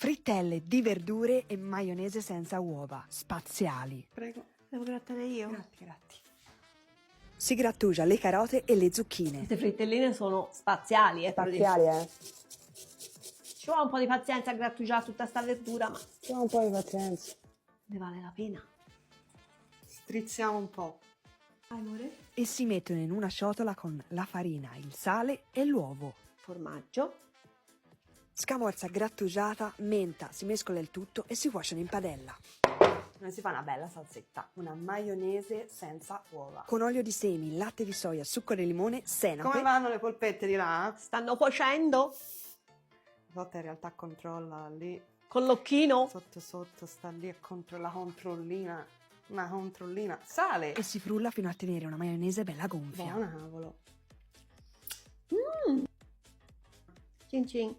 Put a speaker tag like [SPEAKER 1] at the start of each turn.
[SPEAKER 1] Frittelle di verdure e maionese senza uova, spaziali.
[SPEAKER 2] Prego. Devo grattare io? Grazie.
[SPEAKER 1] Si grattugia le carote e le zucchine.
[SPEAKER 2] Queste frittelline sono spaziali,
[SPEAKER 1] Spaziali,
[SPEAKER 2] Ci vuole un po' di pazienza a grattugiare tutta sta verdura, ma
[SPEAKER 1] C'è un po' di pazienza.
[SPEAKER 2] ne vale la pena.
[SPEAKER 3] Strizziamo un po'.
[SPEAKER 2] Amore?
[SPEAKER 1] E si mettono in una ciotola con la farina, il sale e l'uovo.
[SPEAKER 2] Formaggio.
[SPEAKER 1] Scamorza grattugiata, menta, si mescola il tutto e si cuociono in padella.
[SPEAKER 3] Noi si fa una bella salsetta, una maionese senza uova.
[SPEAKER 1] Con olio di semi, latte di soia, succo di limone, senape.
[SPEAKER 3] Come vanno le polpette di là?
[SPEAKER 2] Stanno cuocendo
[SPEAKER 3] Lotta in realtà controlla lì,
[SPEAKER 2] con l'occhino.
[SPEAKER 3] sotto sotto, sta lì a la controllina, una controllina. Sale!
[SPEAKER 1] E si frulla fino a tenere una maionese bella gonfia.
[SPEAKER 3] Buona, cavolo.
[SPEAKER 2] Cin cin.